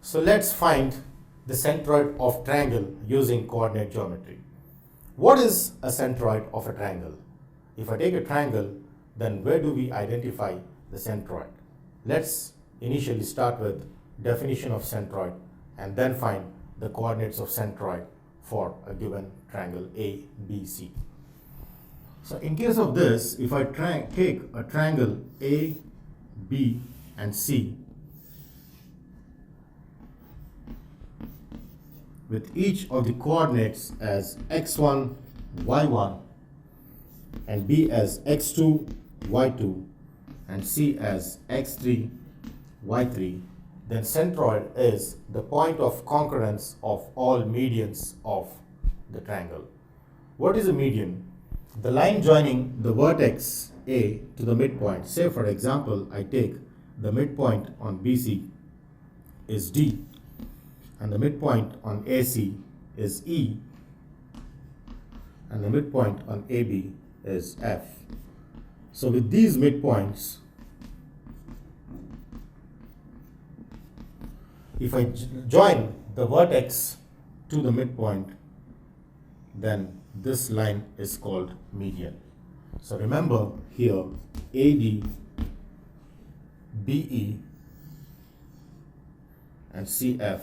So let's find the centroid of triangle using coordinate geometry. What is a centroid of a triangle? If I take a triangle, then where do we identify the centroid? Let's initially start with definition of centroid and then find the coordinates of centroid for a given triangle A, B, C. So in case of this, if I take a triangle A, B, and C with each of the coordinates as x1, y1, and B as x2, y2, and C as x3, y3, then centroid is the point of concurrence of all medians of the triangle. What is a median? The line joining the vertex A to the midpoint. Say for example, I take the midpoint on BC is D and the midpoint on AC is E and the midpoint on AB is F. So with these midpoints, if I join the vertex to the midpoint, then this line is called median. So remember here AD, BE, and CF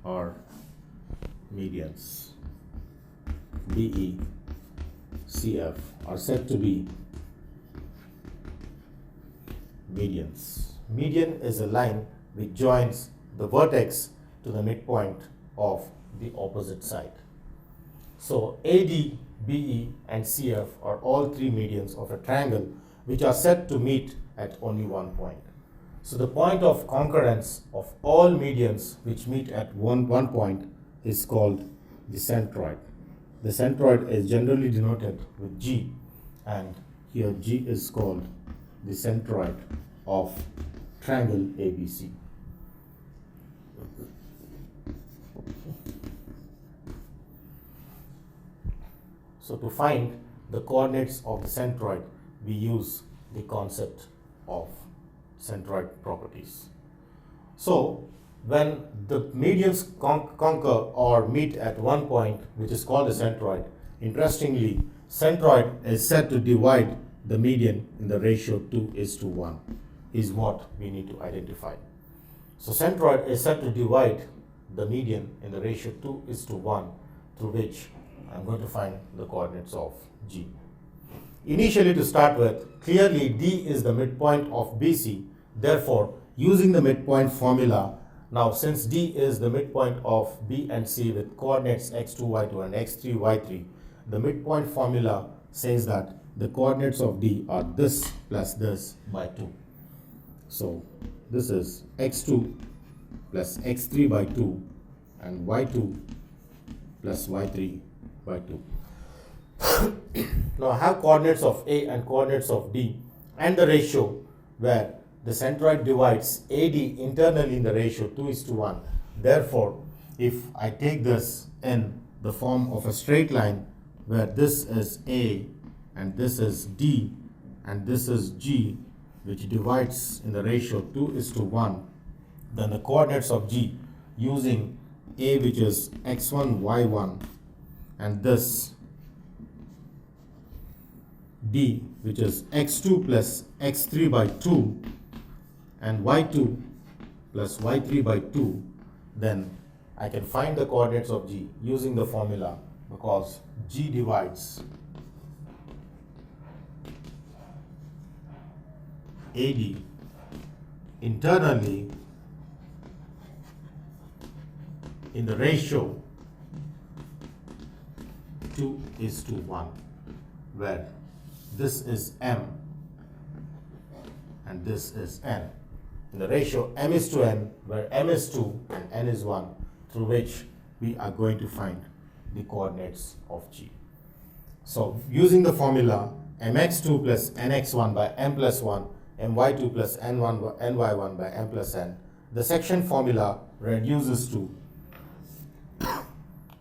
are medians. BE, CF are said to be medians. Median is a line which joins the vertex to the midpoint of the opposite side. So AD, BE, and CF are all three medians of a triangle which are said to meet at only one point. So the point of concurrence of all medians which meet at one point is called the centroid. The centroid is generally denoted with G, and here G is called the centroid of triangle ABC. So to find the coordinates of the centroid, we use the concept of centroid properties. So when the medians conquer or meet at one point, which is called the centroid, interestingly, centroid is said to divide the median in the ratio 2:1 is what we need to identify. So centroid is said to divide the median in the ratio 2:1, through which I'm going to find the coordinates of G. Initially, to start with, clearly D is the midpoint of BC. Therefore, using the midpoint formula, now since D is the midpoint of B and C with coordinates x2, y2 and x3, y3, the midpoint formula says that the coordinates of D are this plus this by 2. So this is x2 plus x3 by 2 and y2 plus y3 by 2. Now I have coordinates of A and coordinates of D and the ratio where the centroid divides AD internally in the ratio 2:1. Therefore, if I take this in the form of a straight line where this is A and this is D and this is G, which divides in the ratio 2:1, then the coordinates of G using A, which is x1, y1, and this D, which is x2 plus x3 by 2 and y2 plus y3 by 2, then I can find the coordinates of G using the formula, because G divides AD internally in the ratio 2:1, where this is M and this is N. In the ratio M:N, where M is 2 and N is 1, through which we are going to find the coordinates of G. So using the formula mx2 plus nx1 by m plus 1, my2 plus ny1 by m plus n, the section formula reduces to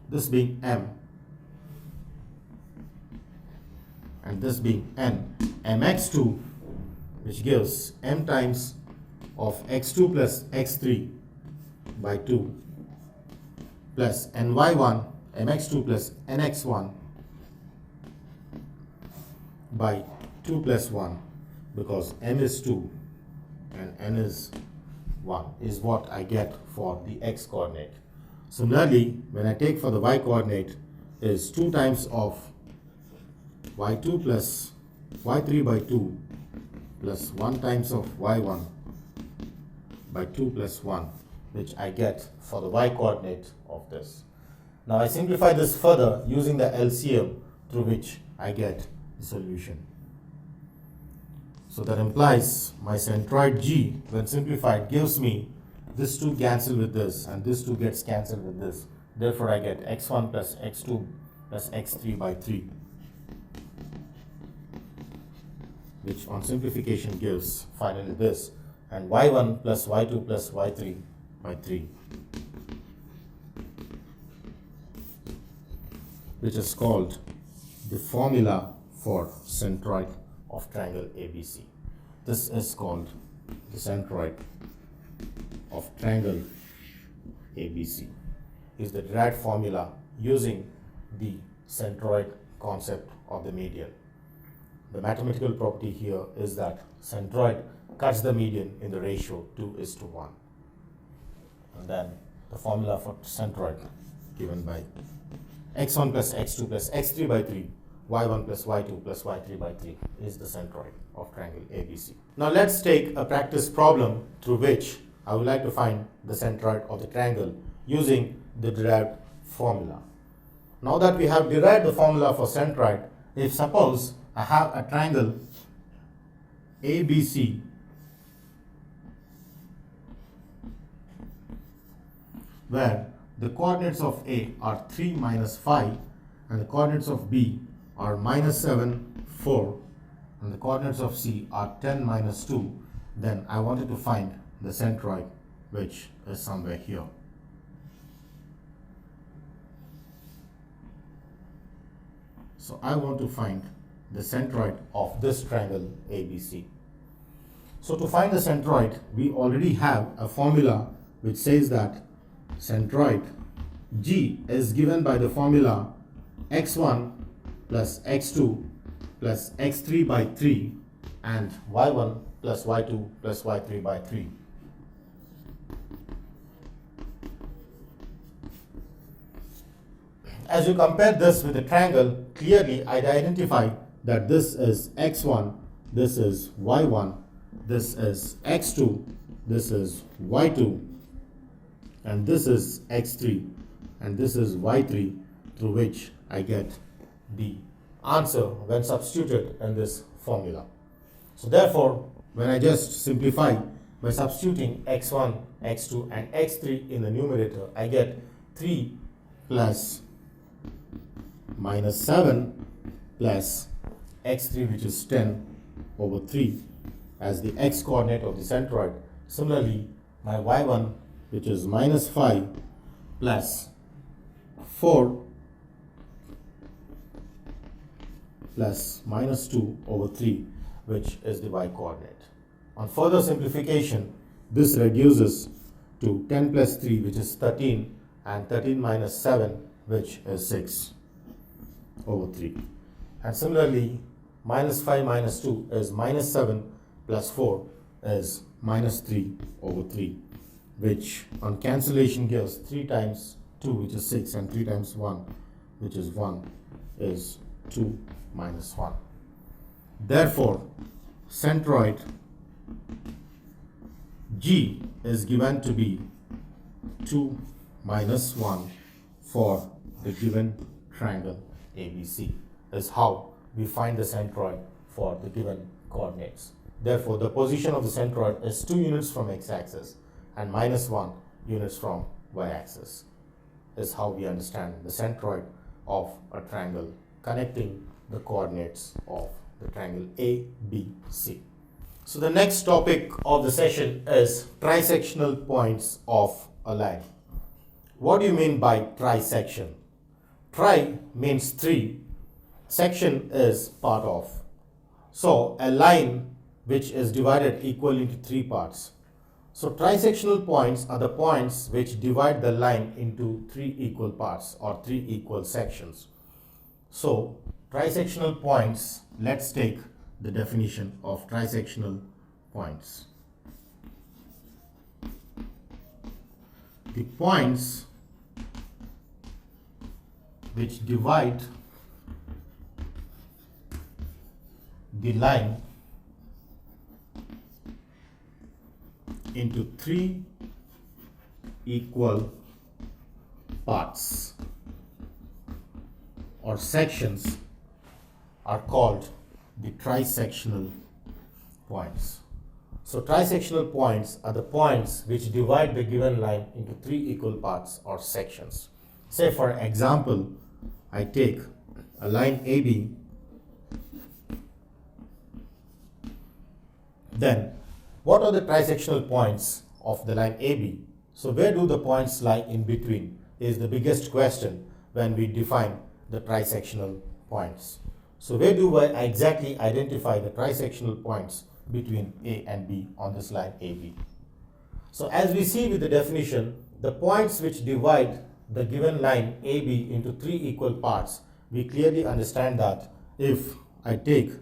this being m and this being n. Mx2 which gives m times of x2 plus x3 by 2 plus ny1 mx2 plus nx1 by 2 plus 1, because m is 2 and n is 1 is what I get for the x coordinate. Similarly, when I take for the y coordinate is 2 times of y2 plus y3 by 2 plus 1 times of y1 by 2 plus 1, which I get for the y coordinate of this. Now I simplify this further using the LCM, through which I get the solution. So that implies my centroid G, when simplified, gives me this 2 cancel with this and this 2 gets cancelled with this. Therefore I get x1 plus x2 plus x3 by 3, which on simplification gives finally this, and y1 plus y2 plus y3 by 3, which is called the formula for centroid of triangle ABC. This is called the centroid of triangle ABC, is the derived formula using the centroid concept of the median. The mathematical property here is that centroid cuts the median in the ratio 2:1. And then the formula for centroid given by x1 plus x2 plus x3 by 3, y1 plus y2 plus y3 by 3 is the centroid of triangle ABC. Now let's take a practice problem through which I would like to find the centroid of the triangle using the derived formula. Now that we have derived the formula for centroid, if suppose I have a triangle ABC where the coordinates of A are 3, minus 5, and the coordinates of B are minus 7, 4, and the coordinates of C are 10, minus 2, then I wanted to find the centroid, which is somewhere here. So I want to find the centroid of this triangle ABC. So to find the centroid, we already have a formula which says that centroid G is given by the formula x1 plus x2 plus x3 by 3 and y1 plus y2 plus y3 by 3. As you compare this with the triangle, clearly I identify that this is x1, this is y1, this is x2, this is y2, and this is x3, and this is y3, through which I get the answer when substituted in this formula. So therefore, when I just simplify by substituting x1, x2 and x3 in the numerator, I get 3 plus minus 7 plus x3, which is 10 over 3 as the x coordinate of the centroid. Similarly, my y1, which is minus 5 plus 4 plus minus 2 over 3, which is the y coordinate. On further simplification, this reduces to 10 plus 3, which is 13, and 13 minus 7, which is 6 over 3. And similarly, minus 5 minus 2 is minus 7 plus 4 is minus 3 over 3, which on cancellation gives 3 times 2, which is 6, and 3 times 1, which is 1, is 2 minus 1. Therefore, centroid G is given to be 2 minus 1 for the given triangle ABC, is how we find the centroid for the given coordinates. Therefore, the position of the centroid is 2 units from x-axis and minus 1 units from y-axis, is how we understand the centroid of a triangle connecting the coordinates of the triangle ABC. So the next topic of the session is trisectional points of a line. What do you mean by trisection? Tri means 3, section is part of. So a line which is divided equally into three parts. So trisectional points are the points which divide the line into three equal parts or three equal sections. So trisectional points, let's take the definition of trisectional points. The points which divide the line into three equal parts or sections are called the trisectional points. So trisectional points are the points which divide the given line into three equal parts or sections. Say for example, I take a line AB, then what are the trisectional points of the line AB? So where do the points lie in between is the biggest question when we define the trisectional points. So where do I exactly identify the trisectional points between A and B on this line AB? So as we see with the definition, the points which divide the given line AB into three equal parts, we clearly understand that if I take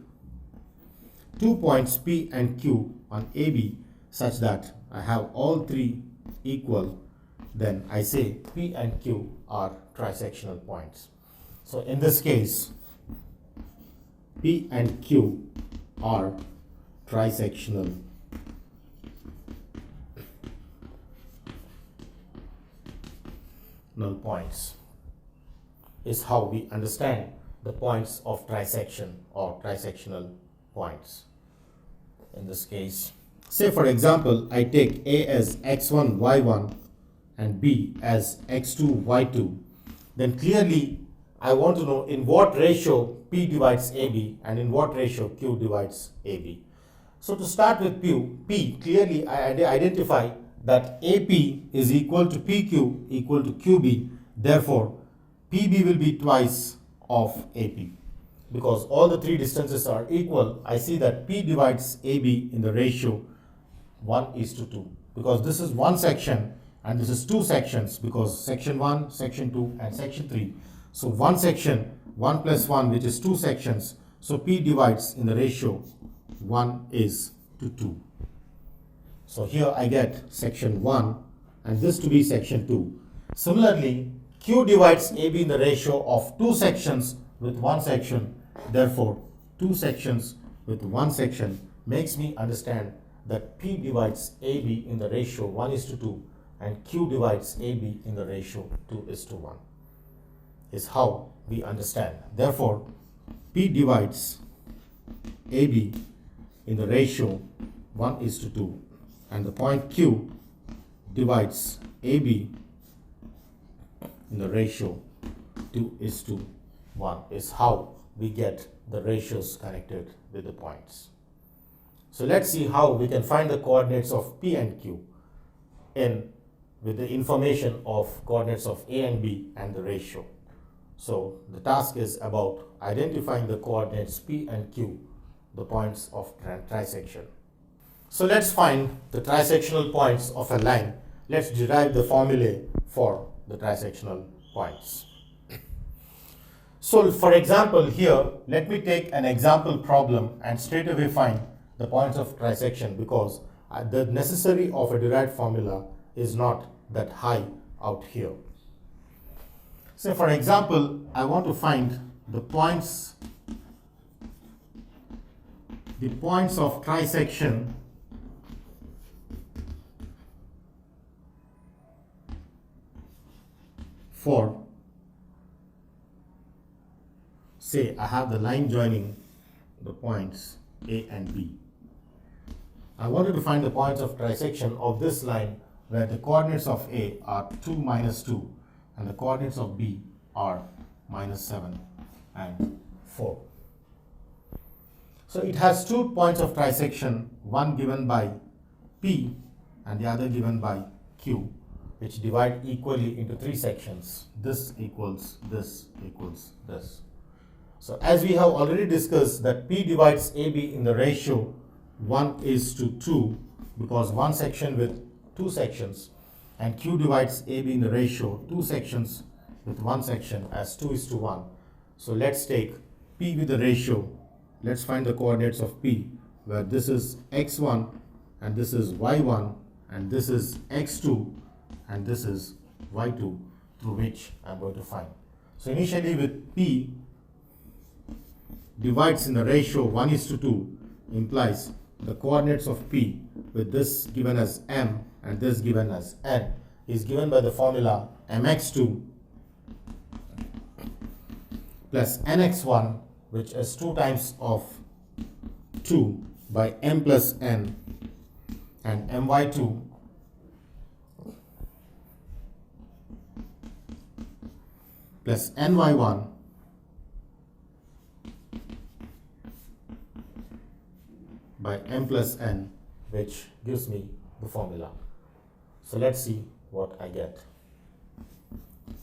2 points P and Q on AB such that I have all three equal, then I say P and Q are trisectional points. So in this case, P and Q are trisectional points, is how we understand the points of trisection or trisectional points. In this case, say for example, I take A as x1, y1 and B as x2, y2, then clearly I want to know in what ratio P divides AB and in what ratio Q divides AB. So to start with P, clearly I identify that AP is equal to PQ equal to QB, therefore PB will be twice of AP. Because all the three distances are equal, I see that P divides AB in the ratio 1:2. Because this is one section and this is two sections, because section 1, section 2 and section 3. So one section, 1 plus 1, which is two sections. So P divides in the ratio 1:2. So here I get section 1 and this to be section 2. Similarly, Q divides AB in the ratio of two sections with one section. Therefore, two sections with one section makes me understand that P divides AB in the ratio 1:2 and Q divides AB in the ratio 2:1 is how we understand. Therefore, P divides AB in the ratio 1:2 and the point Q divides AB in the ratio 2:1 is how we get the ratios connected with the points. So let's see how we can find the coordinates of P and Q with the information of coordinates of A and B and the ratio. So the task is about identifying the coordinates P and Q, the points of trisection. So let's find the trisectional points of a line. Let's derive the formulae for the trisectional points. So for example here, let me take an example problem and straight away find the points of trisection, because the necessary of a derived formula is not that high out here. So for example, I want to find the points of trisection for, say I have the line joining the points A and B. I wanted to find the points of trisection of this line where the coordinates of A are 2, -2 and the coordinates of B are -7 and 4. So it has 2 points of trisection, one given by P and the other given by Q, which divide equally into 3 sections. This equals this equals this. So as we have already discussed that P divides AB in the ratio 1:2 because one section with two sections, and Q divides AB in the ratio two sections with one section as 2:1. So let's take P with the ratio. Let's find the coordinates of P, where this is x1 and this is y1 and this is x2 and this is y2, through which I'm going to find. So initially with P divides in the ratio 1:2 implies the coordinates of P with this given as M and this given as N is given by the formula mx2 plus nx1, which is 2 times of 2 by m plus n, and my2 plus ny1 by m plus n, which gives me the formula. So let's see what I get.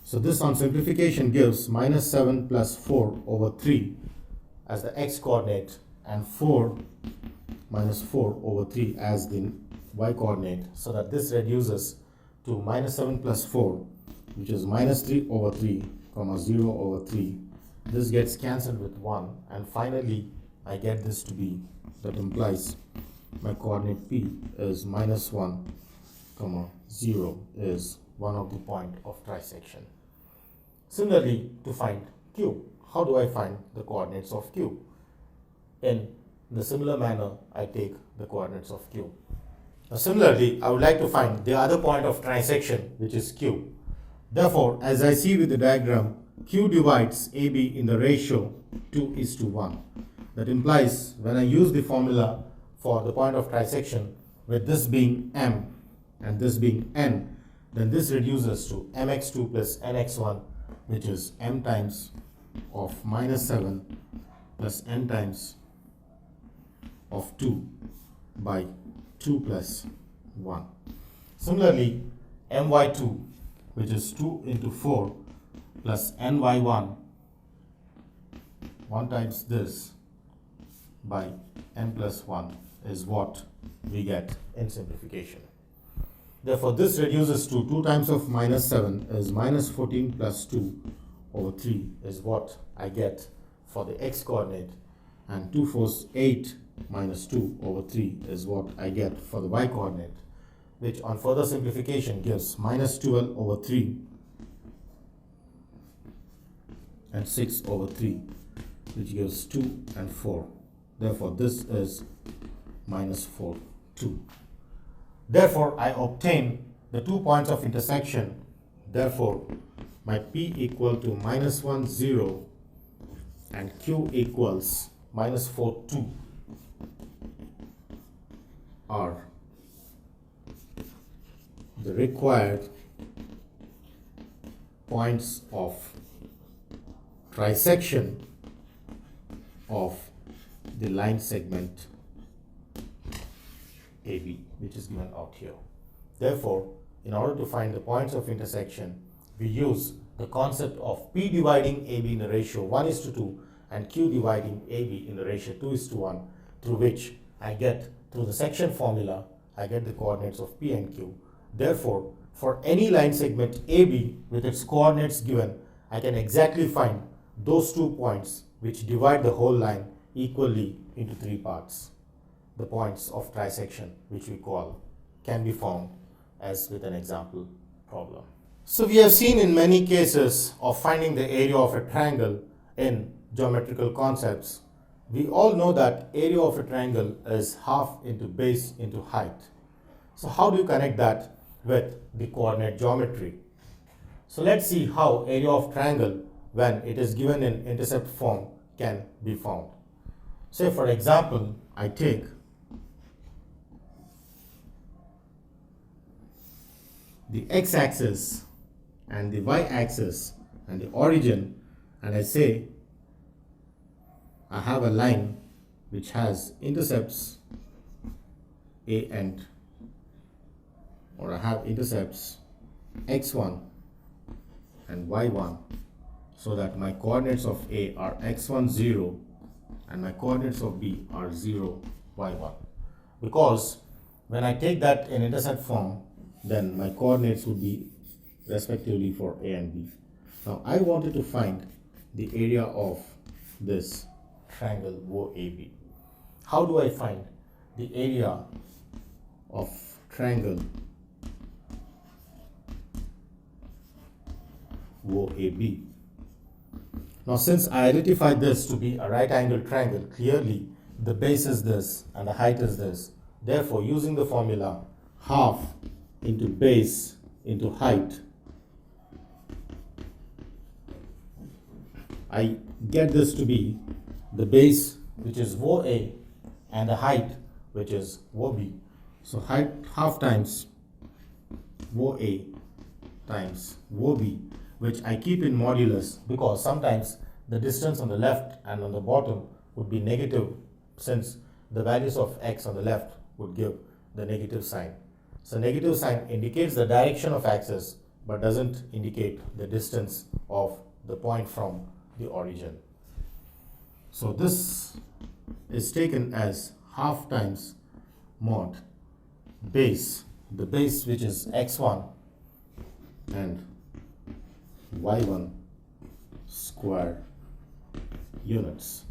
So this on simplification gives -7 plus 4 over 3 as the x coordinate and 4 minus 4 over 3 as the y coordinate, so that this reduces to -7 plus 4, which is -3 over 3, comma 0 over 3. This gets cancelled with 1, and finally I get this to be, that implies my coordinate P is -1, comma 0 is one of the point of trisection. Similarly, to find Q, how do I find the coordinates of Q? In the similar manner, I take the coordinates of Q. Now, similarly, I would like to find the other point of trisection, which is Q. Therefore, as I see with the diagram, Q divides AB in the ratio 2:1. That implies when I use the formula for the point of trisection, with this being M and this being N, then this reduces to mx2 plus nx1, which is m times of -7 plus n times of 2 by 2 plus 1. Similarly, my2, which is 2 into 4 plus ny1, 1 times this by n plus 1 is what we get in simplification. Therefore, this reduces to 2 times of -7 is -14 plus 2 over 3 is what I get for the x coordinate, and 2 4s 8 minus 2 over 3 is what I get for the y coordinate, which on further simplification gives -12 over 3 and 6 over 3, which gives 2 and 4. Therefore, this is -4, 2. Therefore, I obtain the 2 points of intersection. Therefore, my P equal to -1 0 and Q equals -4 2 are the required points of trisection of the line segment AB, which is given out here. Therefore, in order to find the points of intersection, we use the concept of P dividing AB in the ratio 1:2 and Q dividing AB in the ratio 2:1, through which I get, through the section formula, I get the coordinates of P and Q. Therefore, for any line segment AB with its coordinates given, I can exactly find those 2 points which divide the whole line equally into 3 parts. The points of trisection, which we call, can be found as with an example problem. So we have seen in many cases of finding the area of a triangle in geometrical concepts. We all know that area of a triangle is half into base into height. So how do you connect that with the coordinate geometry? So let's see how area of triangle, when it is given in intercept form, can be found. Say for example, I take the x-axis and the y-axis and the origin, and I say I have a line which has intercepts A and, or I have intercepts x1 and y1, so that my coordinates of A are x1 0 and my coordinates of B are 0 y1. because when I take that in intercept form, then my coordinates would be respectively for A and B. Now I wanted to find the area of this triangle OAB. How do I find the area of triangle OAB? Now since I identified this to be a right angled triangle, clearly the base is this and the height is this. Therefore, using the formula half into base into height, I get this to be the base, which is OA, and the height, which is OB. So height half times OA times OB, which I keep in modulus because sometimes the distance on the left and on the bottom would be negative, since the values of x on the left would give the negative sign. So negative sign indicates the direction of axis but doesn't indicate the distance of the point from the origin. So this is taken as half times mod base, the base which is x1 and y1 square units.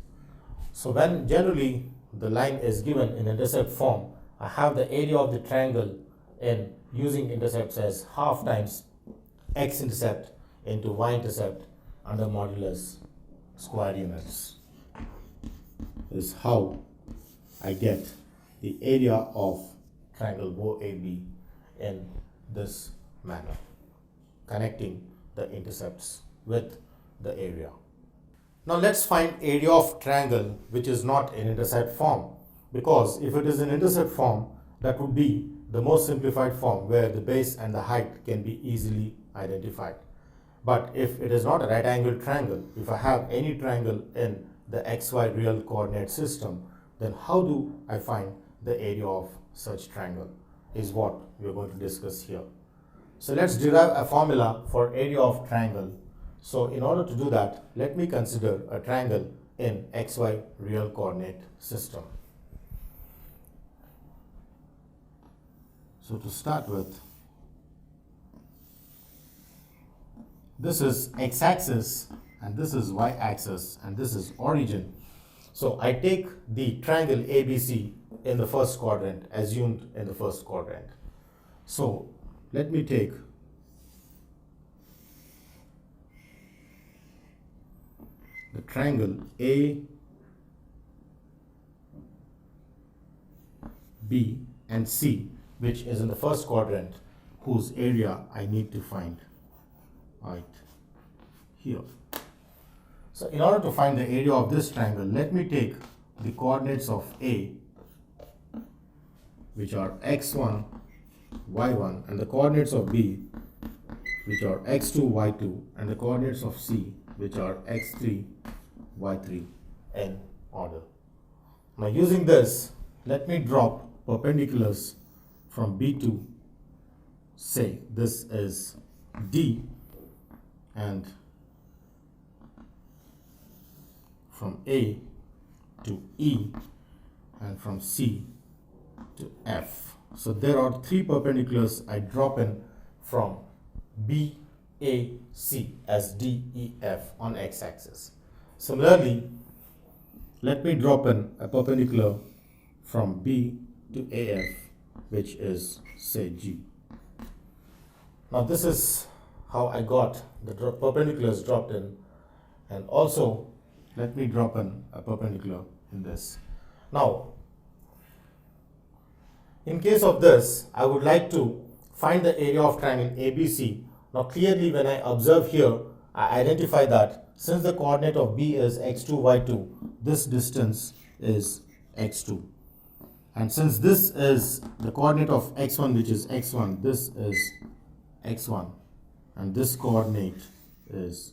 So when generally the line is given in intercept form, I have the area of the triangle in using intercepts as half times x-intercept into y-intercept under modulus square units. Is how I get the area of triangle OAB in this manner, connecting the intercepts with the area. Now let's find area of triangle which is not in intercept form, because if it is in intercept form, that would be the most simplified form where the base and the height can be easily identified. But if it is not a right angled triangle, if I have any triangle in the xy real coordinate system, then how do I find the area of such triangle is what we are going to discuss here. So let's derive a formula for area of triangle. So in order to do that, let me consider a triangle in xy real coordinate system. So to start with, this is x-axis and this is y-axis and this is origin. So I take the triangle ABC in the first quadrant, assumed in the first quadrant. So let me take the triangle A, B and C, which is in the first quadrant, whose area I need to find right here. So in order to find the area of this triangle, let me take the coordinates of A, which are x1, y1, and the coordinates of B, which are x2, y2, and the coordinates of C, which are x3, y3, in order. Now using this, let me drop perpendiculars from B to, say this is D, and from A to E, and from C to F. So there are three perpendiculars I drop in from B, A, C as D, E, F on x-axis. Similarly, let me drop in a perpendicular from B to AF, which is, say, G. Now this is how I got the perpendiculars dropped in, and also let me drop in a perpendicular in this. Now, in case of this, I would like to find the area of triangle ABC. Now clearly when I observe here, I identify that since the coordinate of B is x2, y2, this distance is x2. And since this is the coordinate of x1, which is x1, this is x1. And this coordinate is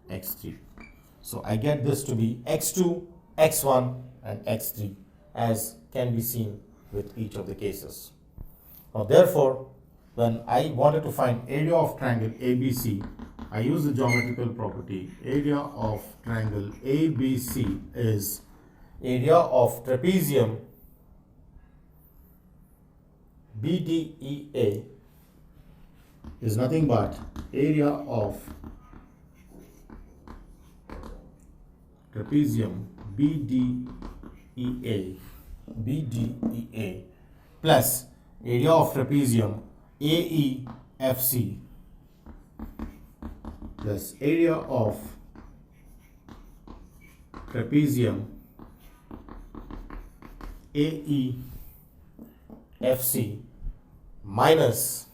x3. So I get this to be x2, x1, and x3, as can be seen with each of the cases. Now therefore, when I wanted to find area of triangle ABC, I use the geometrical property. Area of triangle ABC is area of trapezium BDEA is nothing but area of trapezium BDEA plus area of trapezium AEFC plus area of trapezium AEFC minus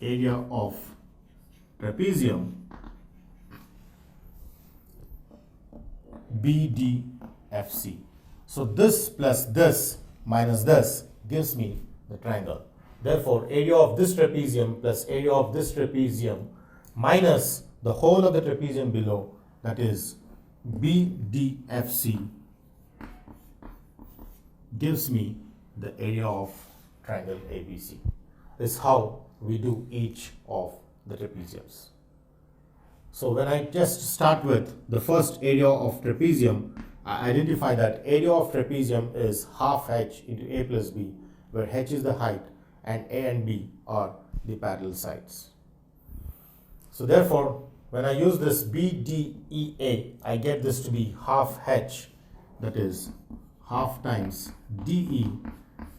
area of trapezium BDFC. So this plus this minus this gives me the triangle. Therefore, area of this trapezium plus area of this trapezium minus the whole of the trapezium below, that is BDFC, gives me the area of triangle ABC. This is how we do each of the trapeziums. So when I just start with the first area of trapezium, I identify that area of trapezium is half h into a plus b, where h is the height and a and b are the parallel sides. So therefore, when I use this BDEA, I get this to be half h, that is half times DE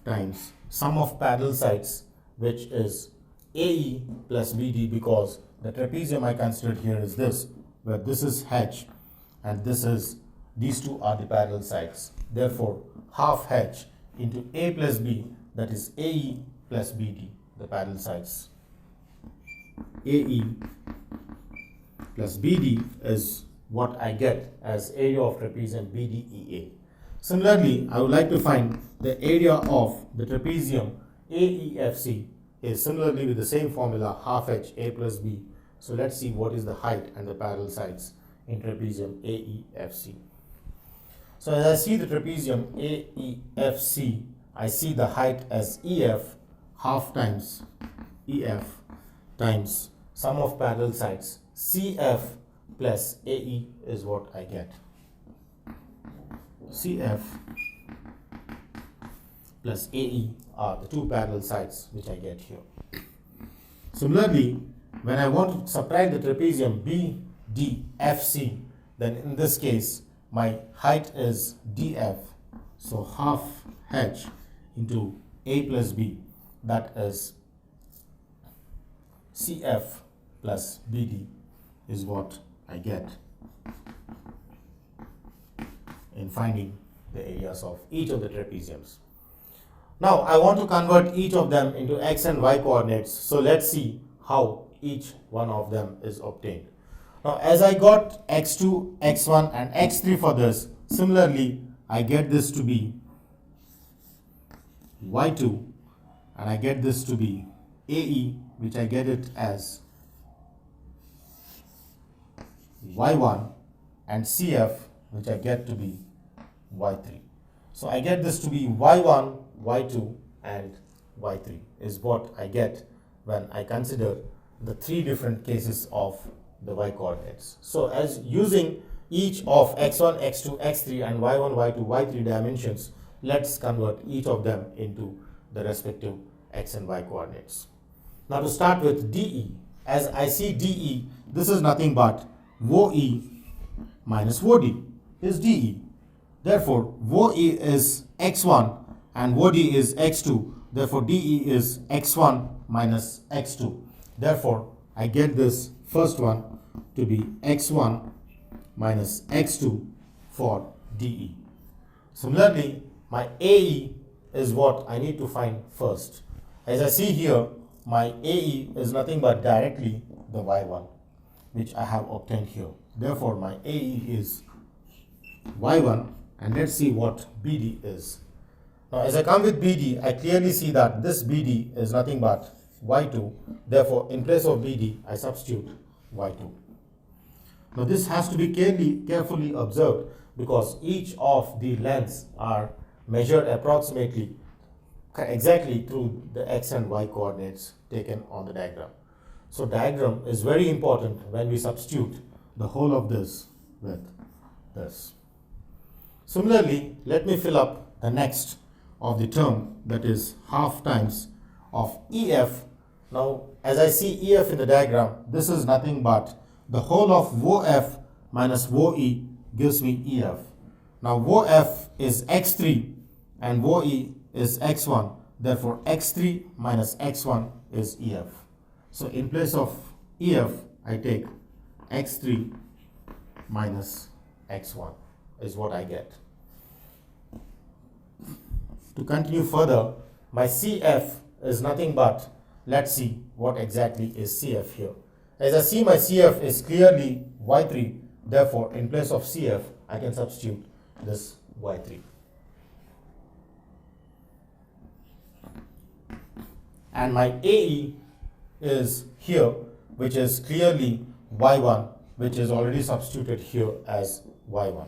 times sum of parallel sides, which is AE plus BD, because the trapezium I considered here is this, where this is h and these two are the parallel sides. Therefore, half h into a plus b, that is AE plus BD, the parallel sides. AE plus BD is what I get as area of trapezium BDEA. Similarly, I would like to find the area of the trapezium AEFC is similarly with the same formula, half h a plus b. So let's see what is the height and the parallel sides in trapezium AEFC. So as I see the trapezium AEFC, I see the height as EF, half times EF times sum of parallel sides CF plus AE is what I get. CF plus AE are the two parallel sides which I get here. Similarly, when I want to subtract the trapezium BDFC, then in this case my height is DF, so half h into a plus b, that is CF plus BD is what I get in finding the areas of each of the trapeziums. Now I want to convert each of them into x and y coordinates, so let's see how each one of them is obtained. Now as I got x2, x1 and x3 for this, similarly I get this to be y2 and I get this to be AE, which I get it as y1, and CF, which I get to be y3. So I get this to be y1, y2 and y3 is what I get when I consider the three different cases of the y coordinates. So as using each of x1, x2, x3 and y1, y2, y3 dimensions, let's convert each of them into the respective x and y coordinates. Now to start with DE, as I see DE, this is nothing but OE minus OD is DE. Therefore, OE is x1 and OD is x2. Therefore, DE is x1 minus x2. Therefore, I get this first one to be x1 minus x2 for DE. Similarly, my AE is what I need to find first. As I see here, my AE is nothing but directly the y1, which I have obtained here. Therefore, my AE is y1, and let's see what BD is. Now, as I come with BD, I clearly see that this BD is nothing but y2. Therefore, in place of BD, I substitute y2. Now, this has to be carefully observed because each of the lengths are measured approximately exactly through the x and y coordinates taken on the diagram. So diagram is very important when we substitute the whole of this with this. Similarly, let me fill up the next of the term, that is half times of EF. Now, as I see EF in the diagram, this is nothing but the whole of OF minus OE gives me EF. Now, OF is x3 and OE is x1. Therefore, x3 minus x1 is EF. So, in place of EF, I take x3 minus x1 is what I get. To continue further, my CF is nothing but, let's see what exactly is CF here. As I see, my CF is clearly y3. Therefore, in place of CF, I can substitute this y3. And my AE is here, which is clearly y1, which is already substituted here as y1.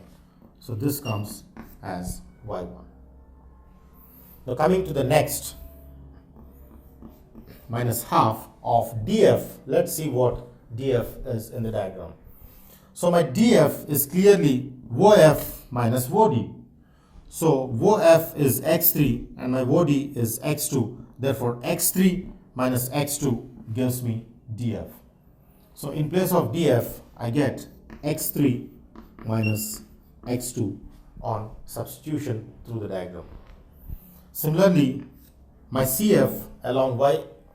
So this comes as y1. Now coming to the next, minus half of df. Let's see what df is in the diagram. So my df is clearly OF minus OD. So OF is x3 and my OD is x2. Therefore, x3 minus x2 gives me df. So in place of df, I get x3 minus x2 on substitution through the diagram. Similarly, my CF along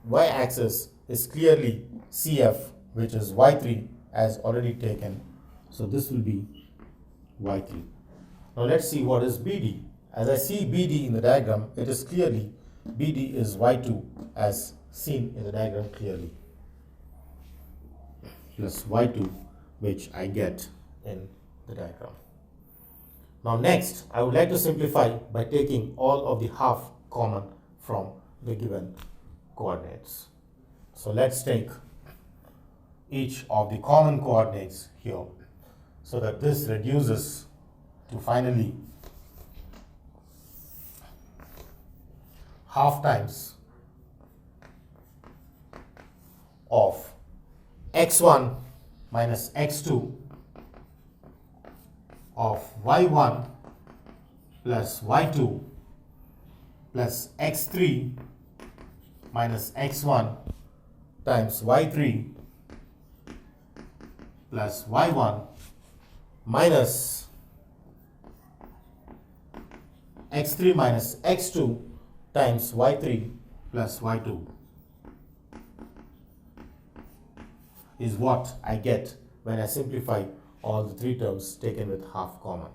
y-axis is clearly CF, which is y3 as already taken. So this will be y3. Now let's see what is BD. As I see BD in the diagram, it is clearly BD is y2 as seen in the diagram clearly, plus y2, which I get in the diagram. Now next, I would like to simplify by taking all of the half common from the given coordinates. So let's take each of the common coordinates here, so that this reduces to finally half times of x1 minus x2 of y1 plus y2 plus x3 minus x1 times y3 plus y1 minus x3 minus x2 times y3 plus y2 is what I get when I simplify all the three terms taken with half common.